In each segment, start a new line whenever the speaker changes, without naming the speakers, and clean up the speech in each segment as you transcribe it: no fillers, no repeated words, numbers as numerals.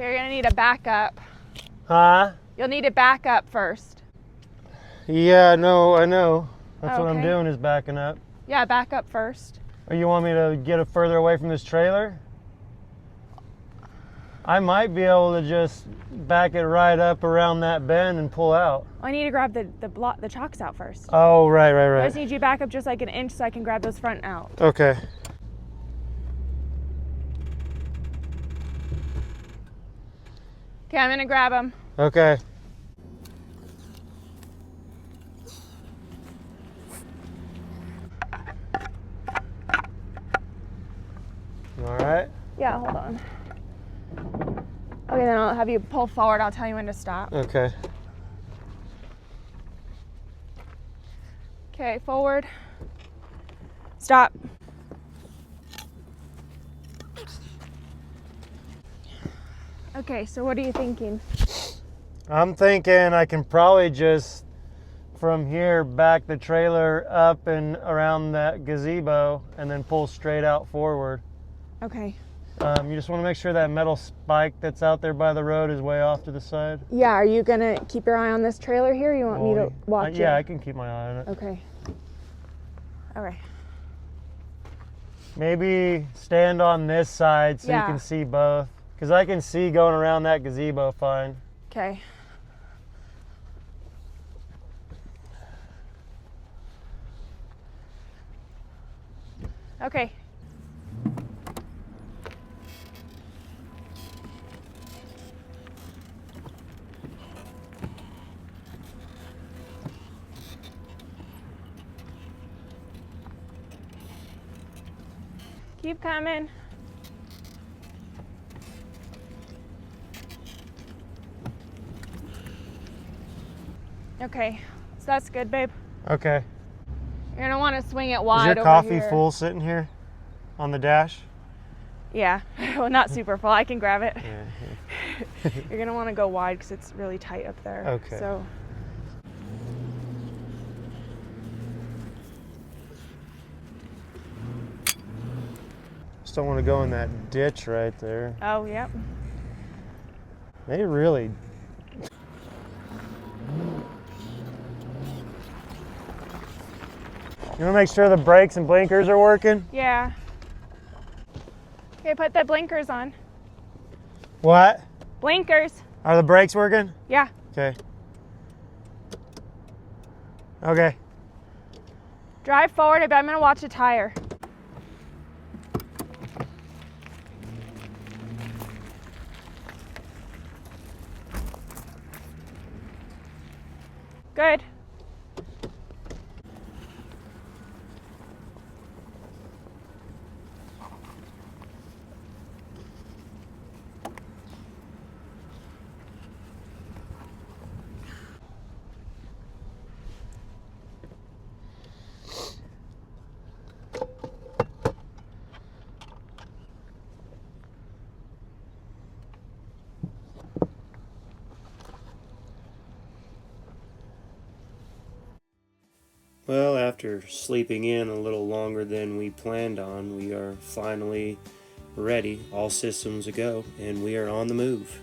Okay, you're gonna need a backup.
Huh?
You'll need a backup first.
Yeah, no, I know. That's what I'm
Okay.
doing is backing up.
Yeah, back up first.
Or you want me to get it further away from this trailer? I might be able to just back it right up around that bend and pull out.
I need to grab the chocks out first.
Oh, right.
I just need you to back up just like an inch so I can grab those front out.
Okay.
Okay, I'm gonna grab them.
Okay. All right.
Yeah, hold on. Okay, then I'll have you pull forward. I'll tell you when to stop.
Okay.
Okay, forward. Stop. Okay, so what are you thinking?
I'm thinking I can probably just from here back the trailer up and around that gazebo and then pull straight out forward.
Okay.
You just want to make sure that metal spike that's out there by the road is way off to the side.
Yeah, are you gonna keep your eye on this trailer here? Or you want me to watch it?
Yeah, I can keep my eye on it.
Okay. All right.
Maybe stand on this side so you can see both. Because I can see going around that gazebo fine.
Okay. Okay. Keep coming. Okay, so that's good, babe.
Okay.
You're gonna want to swing it wide.
Is your
over
coffee
here.
full sitting here on the dash?
Yeah, well, not super full. I can grab it.
Yeah.
You're gonna want to go wide because it's really tight up there.
Okay.
So.
Just don't want to go in that ditch right there.
Oh, yep.
They really. You want to make sure the brakes and blinkers are working?
Yeah. Okay, put the blinkers on.
What?
Blinkers.
Are the brakes working?
Yeah.
Okay. Okay.
Drive forward, but I'm gonna watch the tire. Good.
Well, after sleeping in a little longer than we planned on, we are finally ready, all systems a go, and we are on the move.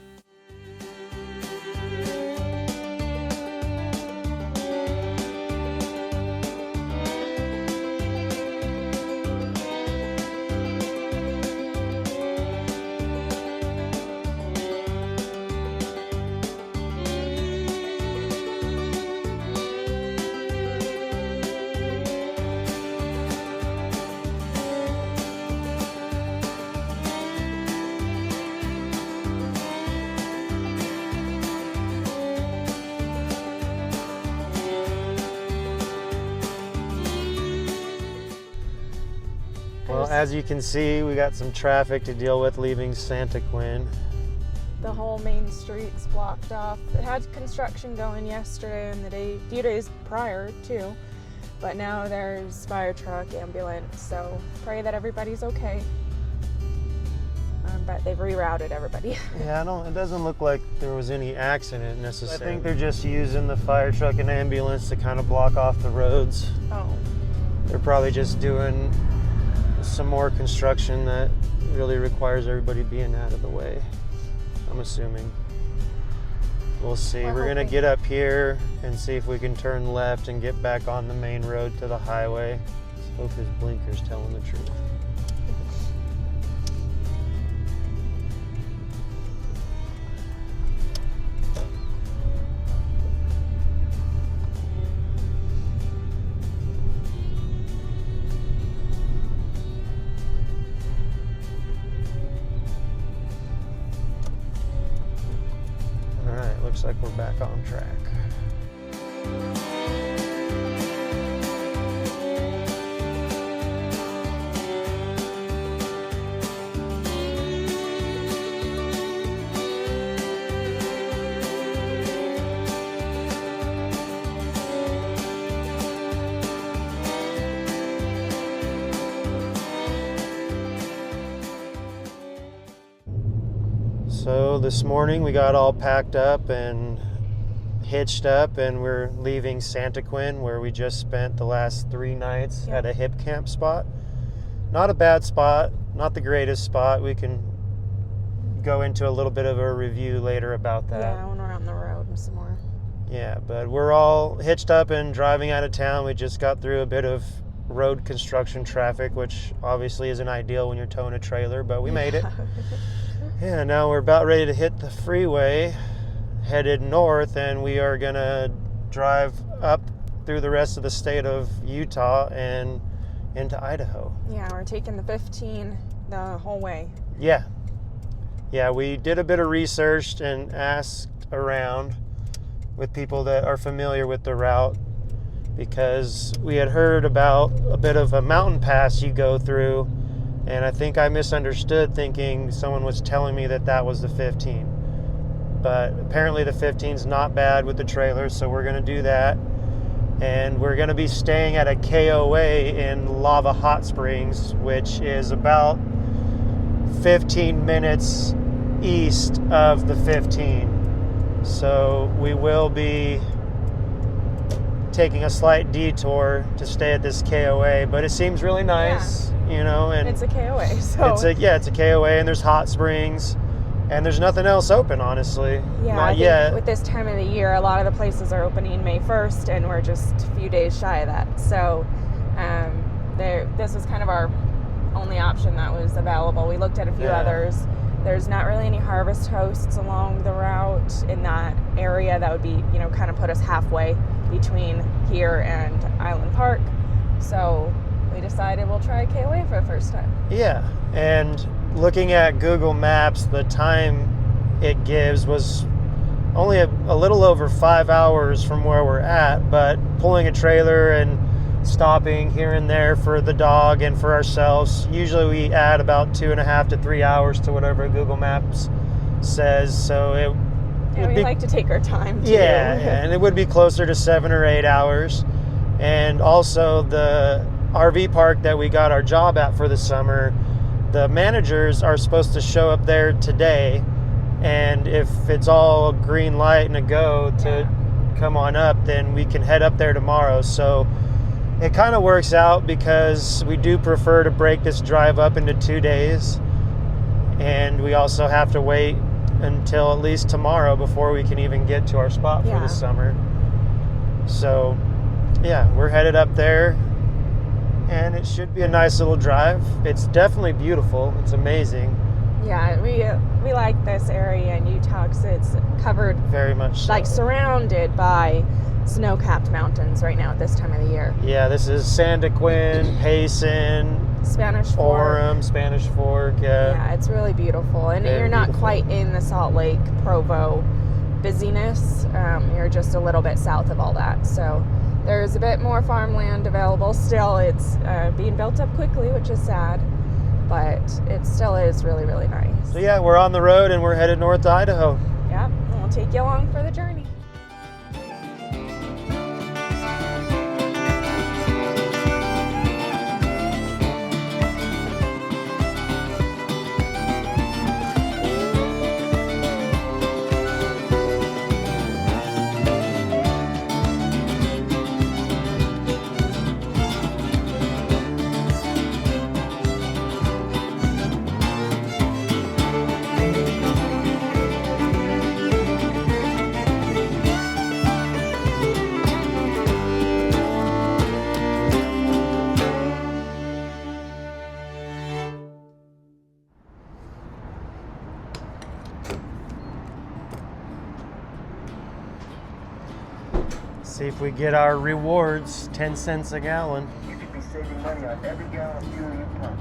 Well, as you can see, we got some traffic to deal with leaving Santaquin.
The whole main street's blocked off. It had construction going yesterday and the few days prior too, but now there's fire truck, ambulance, so pray that everybody's okay. But they've rerouted everybody.
Yeah, it doesn't look like there was any accident necessarily. I think they're just using the fire truck and ambulance to kind of block off the roads.
Oh.
They're probably just doing some more construction that really requires everybody being out of the way. I'm assuming. We'll see.
We're
We're going to
hoping.
get up here and see if we can turn left and get back on the main road to the highway. Let's hope his blinker's telling the truth. Looks like we're back on track. So this morning we got all packed up and hitched up, and we're leaving Santaquin, where we just spent the last 3 nights at a Hipcamp spot. Not a bad spot, not the greatest spot. We can go into a little bit of a review later about that.
Yeah, when we're on the road some more.
Yeah, but we're all hitched up and driving out of town. We just got through a bit of road construction traffic, which obviously isn't ideal when you're towing a trailer, but we made it. Yeah, now we're about ready to hit the freeway, headed north, and we are gonna drive up through the rest of the state of Utah and into Idaho.
Yeah, we're taking the 15 the whole way.
Yeah, we did a bit of research and asked around with people that are familiar with the route, because we had heard about a bit of a mountain pass you go through, and I think I misunderstood, thinking someone was telling me that that was the 15. But apparently the 15's not bad with the trailer, so we're going to do that. And we're going to be staying at a KOA in Lava Hot Springs, which is about 15 minutes east of the 15. So we will be taking a slight detour to stay at this KOA, but it seems really nice, you know. And
it's a KOA, so
it's a KOA, and there's hot springs, and there's nothing else open, honestly.
yeah,
not
I think
yet.
with this time of the year, a lot of the places are opening May 1st, and we're just a few days shy of that. So this was kind of our only option that was available. We looked at a few others. There's not really any harvest hosts along the route in that area that would be, you know, kind of put us halfway between here and Island Park. So we decided we'll try KOA for the first time.
Yeah, and looking at Google Maps, the time it gives was only a little over 5 hours from where we're at, but pulling a trailer and stopping here and there for the dog and for ourselves, usually we add about 2.5 to 3 hours to whatever Google Maps says. So
we like to take our time too.
Yeah, and it would be closer to 7 or 8 hours. And also the RV park that we got our job at for the summer, the managers are supposed to show up there today, and if it's all green light and a go to come on up, then we can head up there tomorrow. So it kind of works out, because we do prefer to break this drive up into 2 days, and we also have to wait until at least tomorrow before we can even get to our spot for the summer. So yeah, we're headed up there, and it should be a nice little drive. It's definitely beautiful. It's amazing.
Yeah, we like this area in Utah because it's covered
very much so.
Like surrounded by snow-capped mountains right now at this time of the year.
Yeah, this is Santaquin, Payson,
Spanish Fork.
Orem, Spanish Fork.
Yeah, it's really beautiful, and
Very
you're not
beautiful.
quite in the Salt Lake, Provo busyness. You're just a little bit south of all that, so there's a bit more farmland available. Still, it's being built up quickly, which is sad, but it still is really, really nice.
So yeah, we're on the road and we're headed north to Idaho.
Yep, and we'll take you along for the journey.
See if we get our rewards, 10 cents a gallon.
You could be saving money on every gallon of fuel you pump.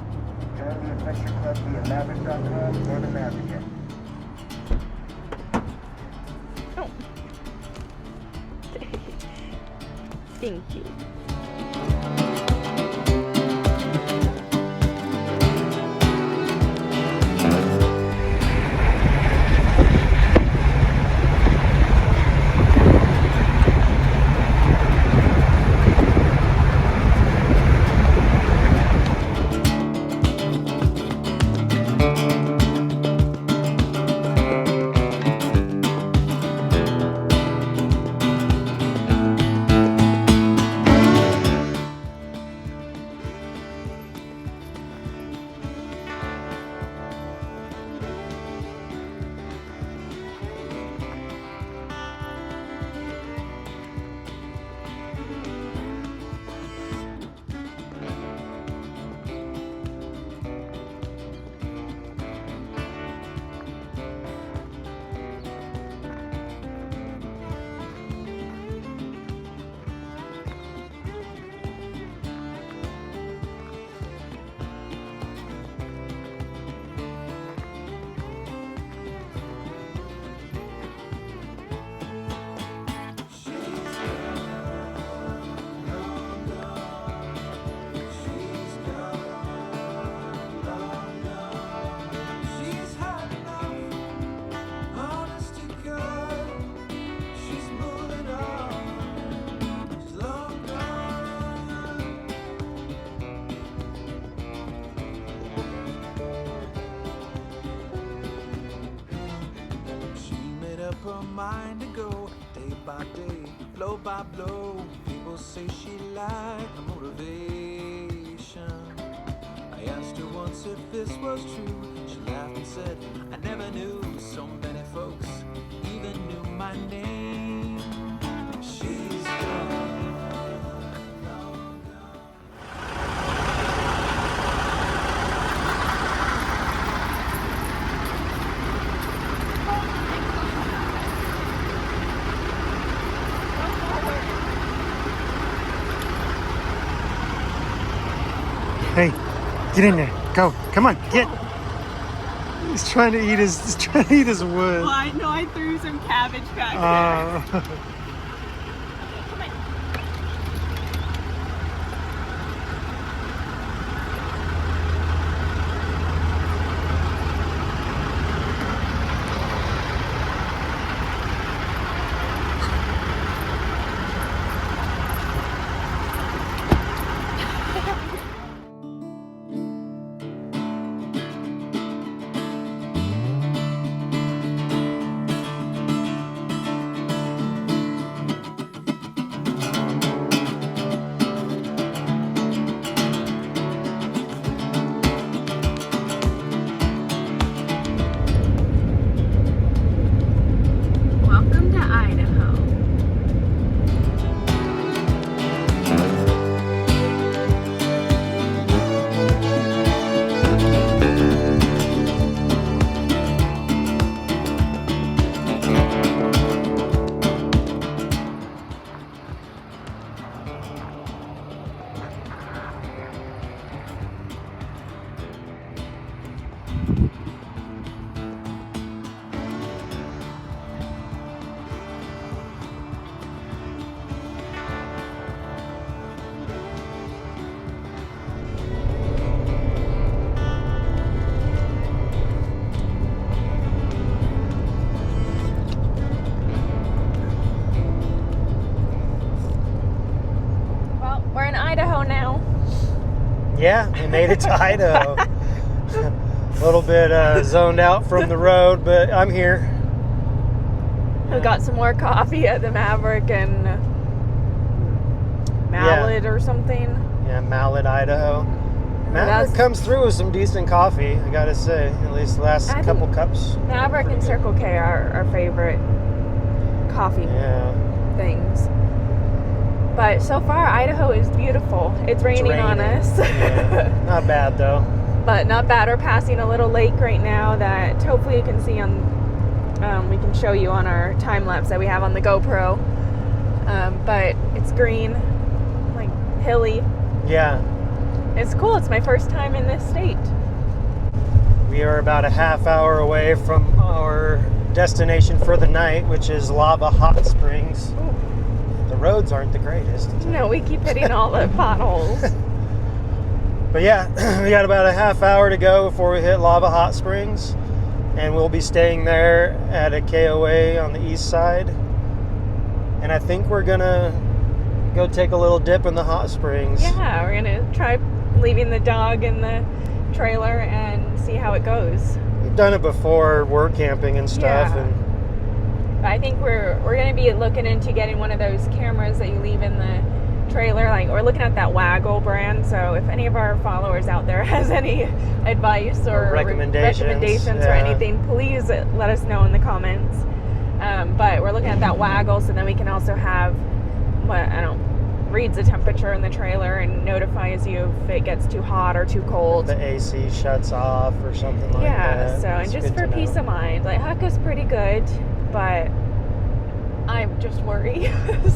Join the Adventure Club via Maverick.com or the Maverick app.
Oh. Thank you.
Her mind to go day by day, blow by blow. People say she lacked the motivation. I asked her once if this was true. She laughed and said, I never knew so many folks even knew my name. She's gone.
Hey, get in there. Go. Come on, get. He's trying to eat his wood.
Well, I know I threw some cabbage back there. Welcome to Idaho. Well, we're in Idaho now.
Yeah, we made it to Idaho. A little bit zoned out from the road, but I'm here.
We got some more coffee at the Maverick and Mallet or something.
Yeah, Mallet, Idaho. Maverick comes through with some decent coffee, I gotta say. At least the last couple cups.
Maverick and Circle K are our favorite coffee things. But so far, Idaho is beautiful. It's raining on us.
Yeah, not bad though.
But not bad. We're passing a little lake right now that hopefully you can see on, we can show you on our time lapse that we have on the GoPro. But it's green, like hilly.
Yeah.
It's cool. It's my first time in this state.
We are about a half hour away from our destination for the night, which is Lava Hot Springs.
Ooh.
The roads aren't the greatest.
No, we keep hitting all the potholes.
But yeah, we got about a half hour to go before we hit Lava Hot Springs, and we'll be staying there at a KOA on the east side. And I think we're gonna go take a little dip in the hot springs.
Yeah, we're gonna try leaving the dog in the trailer and see how it goes.
We've done it before, work camping and stuff.
Yeah.
And
I think we're gonna be looking into getting one of those cameras that you leave in the trailer. Like, we're looking at that Waggle brand. So if any of our followers out there has any advice or recommendations or anything, please let us know in the comments. But we're looking at that Waggle, so then we can also have reads the temperature in the trailer and notifies you if it gets too hot or too cold.
The AC shuts off or something like that.
Yeah, so, and
It's
just
good
for
to
peace
know.
of mind, like, Hucka's pretty good, but I just worry.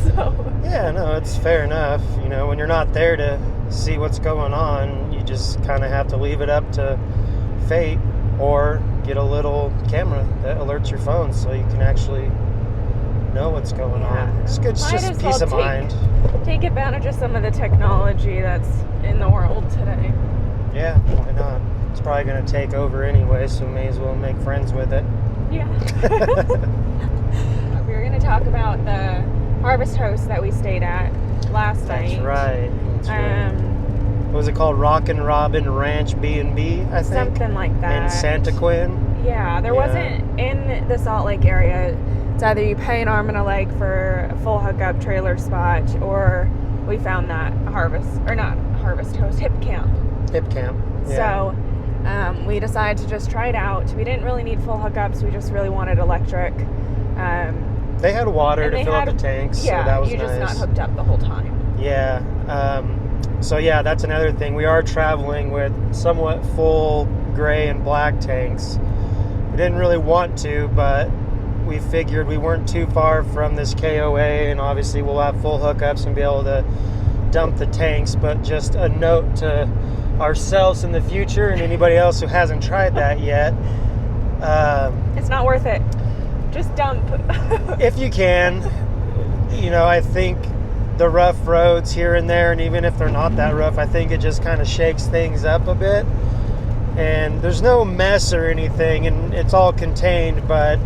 So
Yeah, no, it's fair enough. You know, when you're not there to see what's going on, you just kind of have to leave it up to fate, or get a little camera that alerts your phone so you can actually know what's going on. It's good. It's
Might
just
as
peace
well
of mind.
take advantage of some of the technology that's in the world today.
Yeah, why not? It's probably going to take over anyway, so we may as well make friends with it.
Yeah. We were going to talk about the Harvest Host that we stayed at last night.
That's right. That's right. What was it called? Rockin' Robin Ranch B&B, I think?
Something like that.
In Santaquin?
Yeah, there wasn't in the Salt Lake area. It's either you pay an arm and a leg for a full hookup trailer spot, or we found that Harvest Host, Hipcamp.
Hipcamp. Yeah.
So we decided to just try it out. We didn't really need full hookups. We just really wanted electric.
They had water to fill up the tanks,
Yeah,
so that was
you just
nice.
not hooked up the whole time.
Yeah. So yeah, that's another thing. We are traveling with somewhat full gray and black tanks. We didn't really want to, but we figured we weren't too far from this KOA, and obviously we'll have full hookups and be able to dump the tanks. But just a note to ourselves in the future and anybody else who hasn't tried that yet.
It's not worth it. Just dump.
If you can, you know, I think the rough roads here and there, and even if they're not that rough, I think it just kind of shakes things up a bit. And there's no mess or anything, and it's all contained, but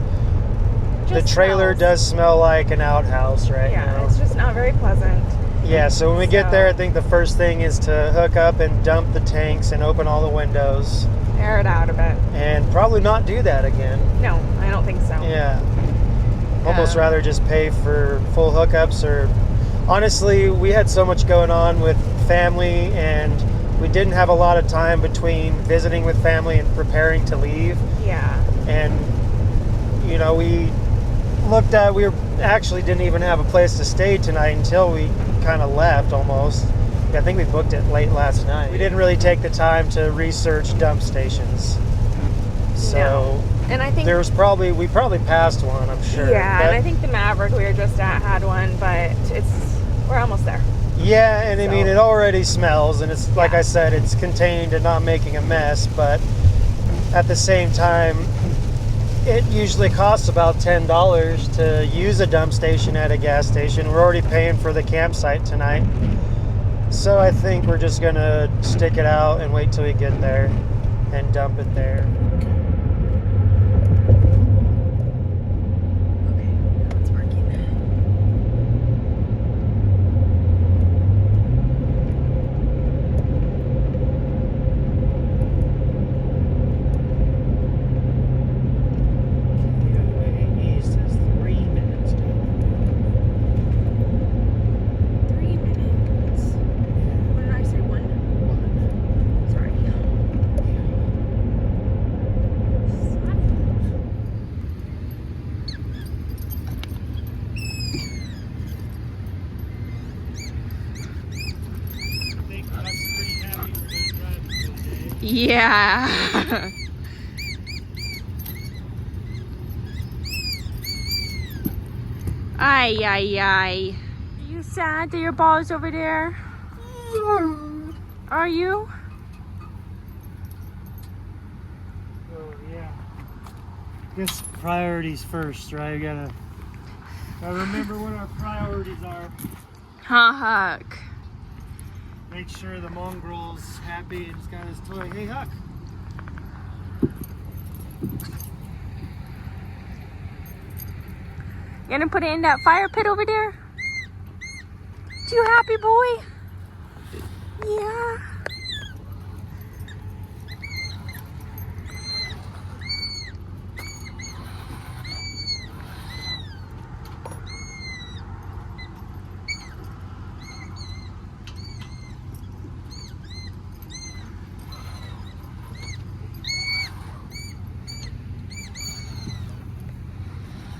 the trailer does smell like an outhouse right now.
Yeah, it's just not very pleasant.
Yeah, so when we get there, I think the first thing is to hook up and dump the tanks and open all the windows.
Air it out a bit.
And probably not do that again.
No, I don't think so.
Yeah. Almost rather just pay for full hookups, or honestly, we had so much going on with family, and we didn't have a lot of time between visiting with family and preparing to leave.
Yeah.
And, you know, we actually didn't even have a place to stay tonight until we kind of left almost. I think we booked it late last night. We didn't really take the time to research dump stations. So,
No. And I think
we probably passed one, I'm sure.
Yeah,
but,
and I think the Maverick we were just at had one, but we're almost there.
Yeah, and I mean,
So-
it already smells, and it's, like I said, it's contained and not making a mess, but at the same time, it usually costs about $10 to use a dump station at a gas station. We're already paying for the campsite tonight. So I think we're just going to stick it out and wait till we get there and dump it there.
Okay, it's working.
East is 3 minutes.
3 minutes. What did I say? 1? Sorry. Yeah. Ay, ay, ay. sad that your ball's over there? Are you?
Oh, yeah. Guess priorities first, right? Gotta remember what our priorities are.
Huck.
Make sure the mongrel's happy and he's got his toy. Hey, Huck.
You gonna put it in that fire pit over there? You happy, boy? Yeah.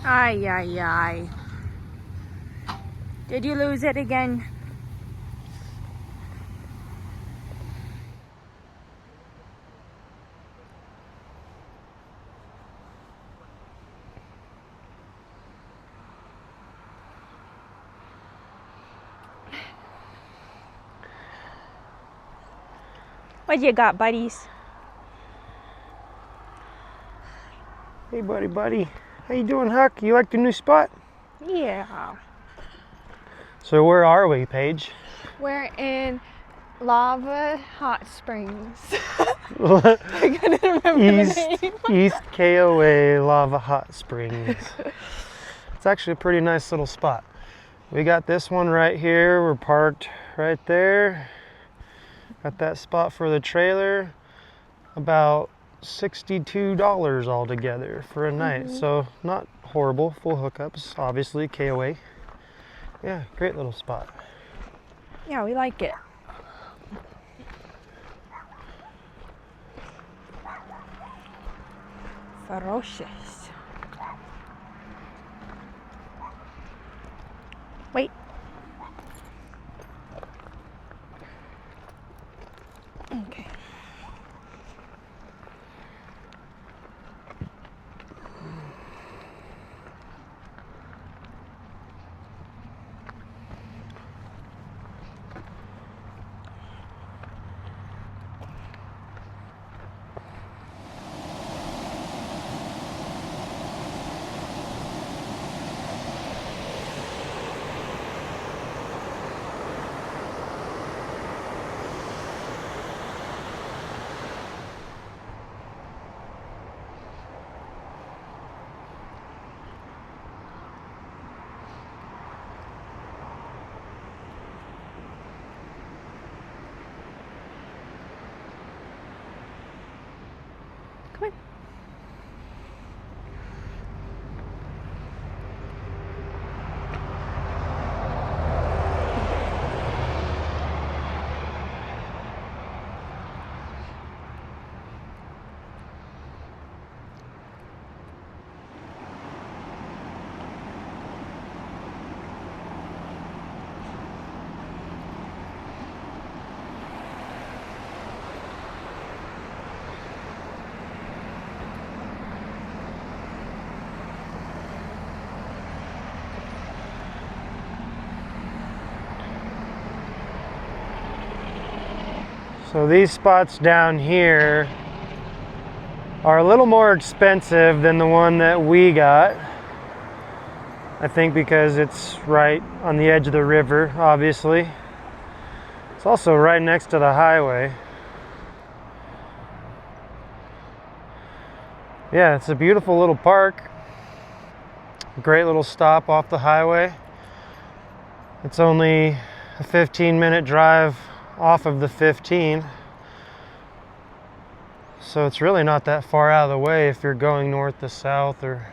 Ay, ay, ay. Did you lose it again? What you got, buddies?
Hey, buddy. How you doing, Huck? You like the new spot?
Yeah.
So where are we, Paige?
We're in Lava Hot Springs. I couldn't remember the name.
East KOA Lava Hot Springs. It's actually a pretty nice little spot. We got this one right here. We're parked right there. Got that spot for the trailer. About $62 altogether for a night. So not horrible. Full hookups, obviously, KOA. Yeah, great little spot.
Yeah, we like it. Ferocious. Wait. Okay. Come on.
So these spots down here are a little more expensive than the one that we got. I think because it's right on the edge of the river, obviously. It's also right next to the highway. Yeah, it's a beautiful little park. Great little stop off the highway. It's only a 15-minute drive off of the 15. So it's really not that far out of the way if you're going north to south or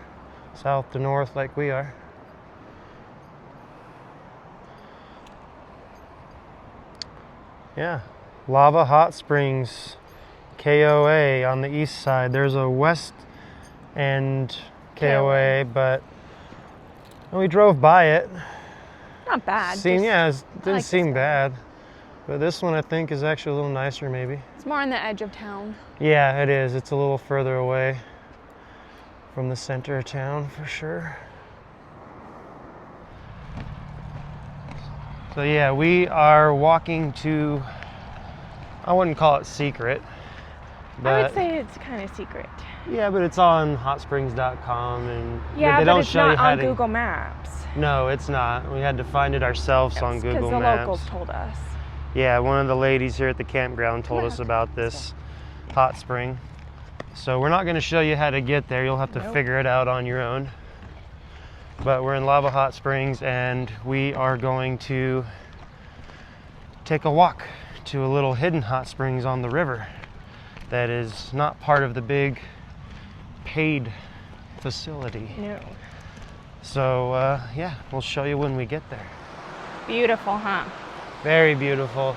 south to north like we are. Yeah, Lava Hot Springs, KOA on the east side. There's a west end KOA, but we drove by it.
Not bad.
It didn't
like
seem
this
bad. But this one I think is actually a little nicer maybe.
It's more on the edge of town.
Yeah, it is. It's a little further away from the center of town for sure. So yeah, we are walking to, I wouldn't call it secret, but
I would say it's kind of secret.
yeah, but it's on hotsprings.com, and
Yeah,
they
but
don't
it's
show
not
you how
on
to.
Google Maps.
No, it's not. We had to find it ourselves on
Because
Google
the
Maps.
locals told us.
Yeah, one of the ladies here at the campground told us
Look.
about this hot spring. So we're not going to show you how to get there. You'll have to
Nope.
figure it out on your own. But we're in Lava Hot Springs, and we are going to take a walk to a little hidden hot springs on the river that is not part of the big paid facility.
No.
So yeah, we'll show you when we get there.
Beautiful, huh?
Very beautiful.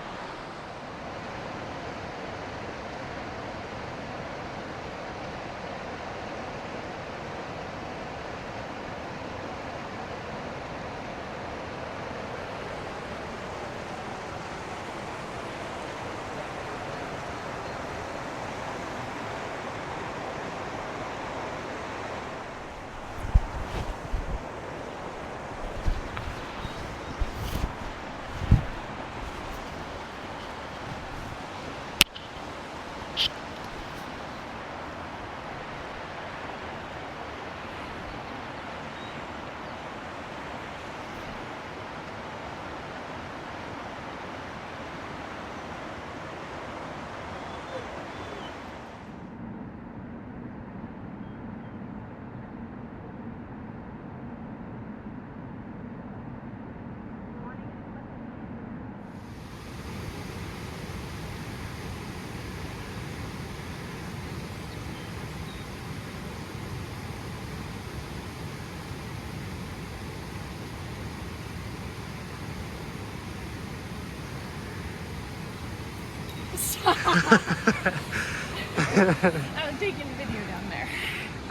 I was taking video down there.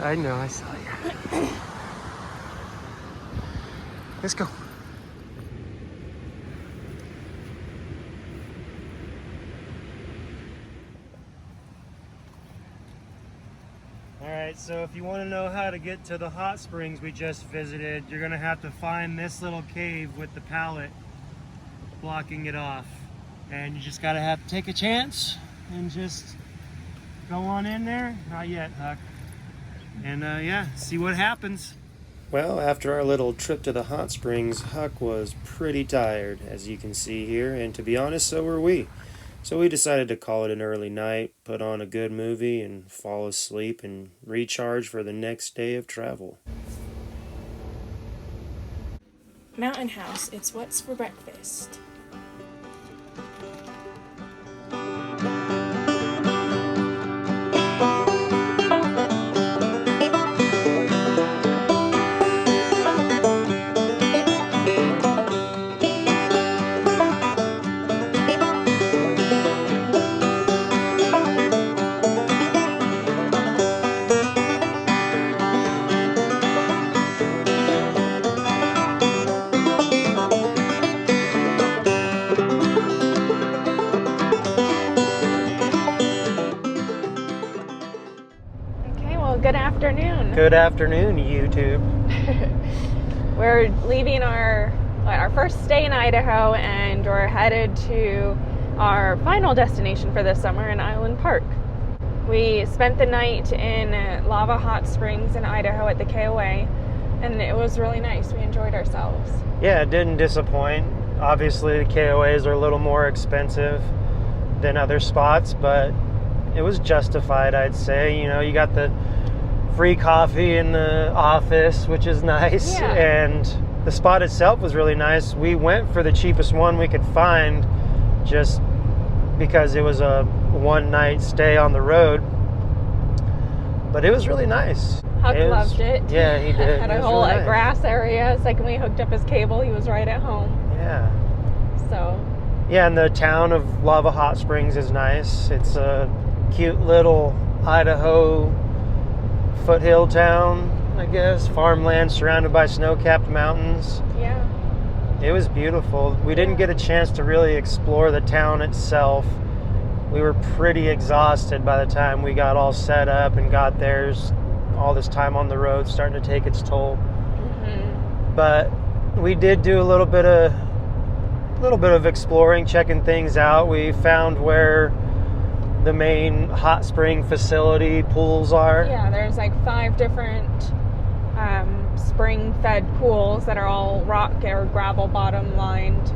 I know, I saw you. Let's go. All right, so if you want to know how to get to the hot springs we just visited, you're gonna have to find this little cave with the pallet blocking it off. And you just gotta have to take a chance and just go on in there. Not yet, Huck. And yeah, see what happens.
Well, after our little trip to the hot springs, Huck was pretty tired, as you can see here, and to be honest, so were we. So we decided to call it an early night, put on a good movie, and fall asleep and recharge for the next day of travel.
Mountain House, it's what's for breakfast. Good afternoon.
Good afternoon, YouTube.
We're leaving our first stay in Idaho, and we're headed to our final destination for this summer in Island Park. We spent the night in Lava Hot Springs in Idaho at the KOA, and it was really nice. We enjoyed ourselves.
Yeah, it didn't disappoint. Obviously, the KOAs are a little more expensive than other spots, but it was justified, I'd say. You know, you got the free coffee in the office, which is nice,
Yeah.
and the spot itself was really nice. We went for the cheapest one we could find just because it was a one-night stay on the road, but it was really nice.
Huck loved it.
Yeah, he did.
Had
It
a
was
whole
really nice.
grass area. Second we hooked up his cable, he was right at home.
Yeah.
So
Yeah, and the town of Lava Hot Springs is nice. It's a cute little Idaho foothill town, I guess. Farmland surrounded by snow-capped mountains.
yeah.
It was beautiful. We didn't get a chance to really explore the town itself. We were pretty exhausted by the time we got all set up and got there. All this time on the road starting to take its toll.
Mm-hmm.
But we did do a little bit of little bit of exploring, checking things out. We found where the main hot spring facility pools are.
Yeah, there's like 5 different spring-fed pools that are all rock or gravel bottom lined.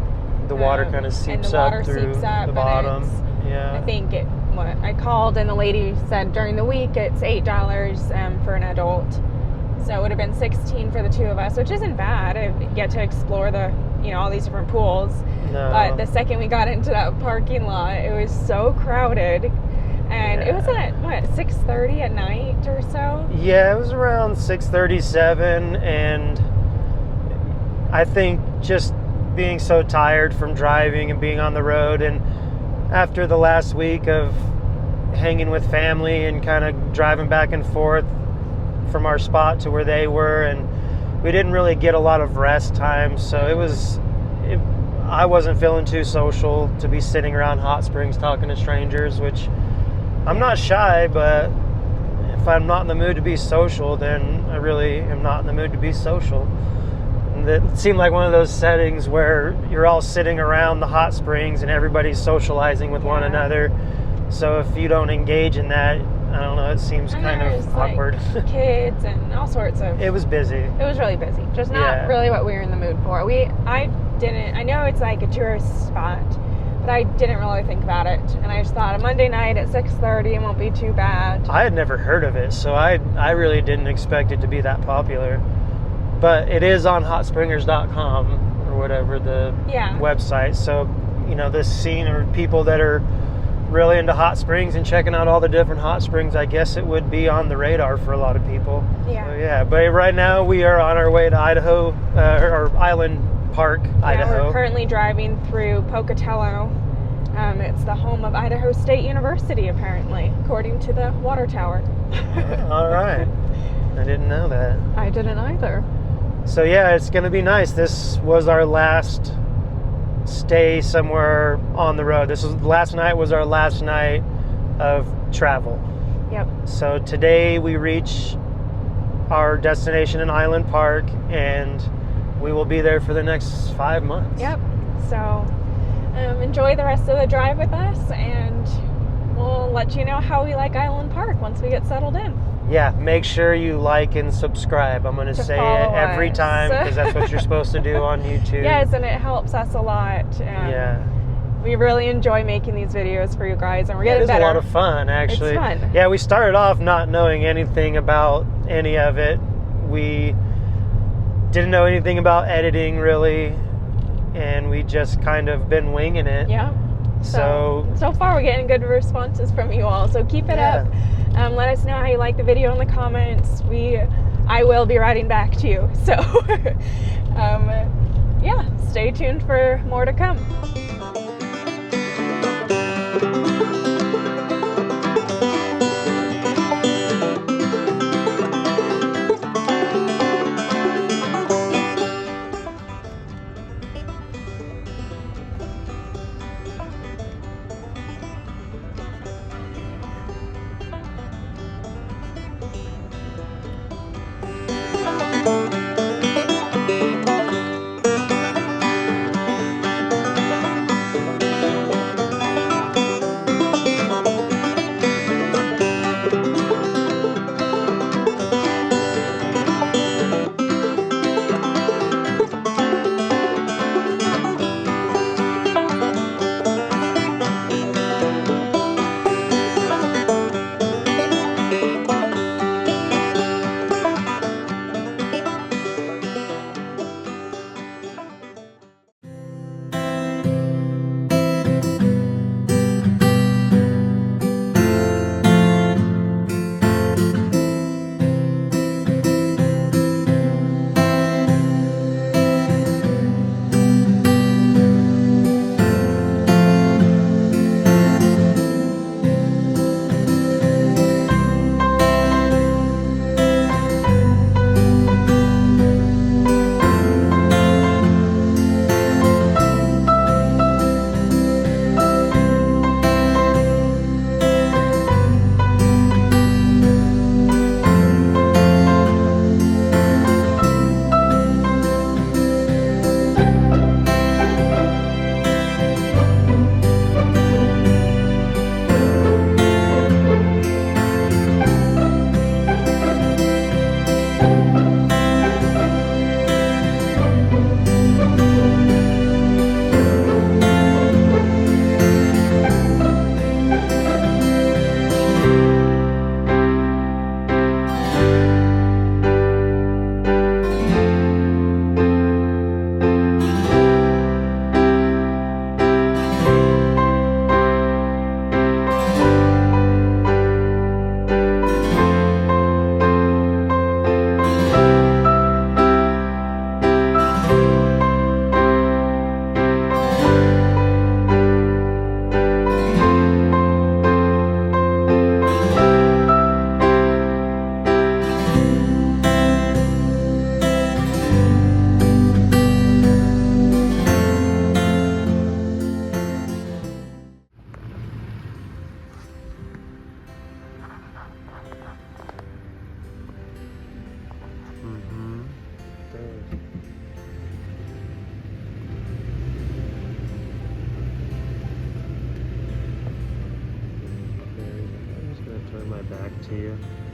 The water kind of seeps up through the bottom. Yeah.
I think I called and the lady said during the week it's $8 for an adult. So it would have been $16 for the 2 of us, which isn't bad. I get to explore all these different pools.
No.
But the second we got into that parking lot, it was so crowded. And it was at, 6:30 at night or so?
Yeah, it was around 6:37, and I think just being so tired from driving and being on the road, and after the last week of hanging with family and kind of driving back and forth from our spot to where they were, and we didn't really get a lot of rest time, so I wasn't feeling too social to be sitting around hot springs talking to strangers, which I'm not shy, but if I'm not in the mood to be social, then I really am not in the mood to be social. And it seemed like one of those settings where you're all sitting around the hot springs and everybody's socializing with one another. So if you don't engage in that, I don't know, it seems kind of awkward.
Like kids and all sorts of...
It was busy.
It was really busy. Just not really what we were in the mood for. I know it's like a tourist spot, but I didn't really think about it. And I just thought a Monday night at 6:30, it won't be too bad.
I had never heard of it, so I really didn't expect it to be that popular. But it is on hotspringers.com or whatever the website. So, this scene or people that are really into hot springs and checking out all the different hot springs, I guess it would be on the radar for a lot of people.
Yeah.
So, but right now we are on our way to Idaho, or Island Park, Idaho.
We're currently driving through Pocatello. It's the home of Idaho State University, apparently, according to the water tower.
All right. I didn't know that.
I didn't either.
So yeah, it's going to be nice. This was our last stay somewhere on the road. Last night was our last night of travel.
Yep.
So today we reach our destination in Island Park, and we will be there for the next 5 months.
Yep. So enjoy the rest of the drive with us, and we'll let you know how we like Island Park once we get settled in.
Yeah, make sure you like and subscribe. I'm going to say it every time because that's what you're supposed to do on YouTube.
Yes, and it helps us a lot.
Yeah.
We really enjoy making these videos for you guys, and we're getting better.
It is a lot of fun, actually.
It's fun.
Yeah, we started off not knowing anything about any of it. We didn't know anything about editing, really, and we just kind of been winging it.
Yeah. So far we're getting good responses from you all, so keep it up. Let us know how you like the video in the comments. I will be writing back to you. So stay tuned for more to come.
to you.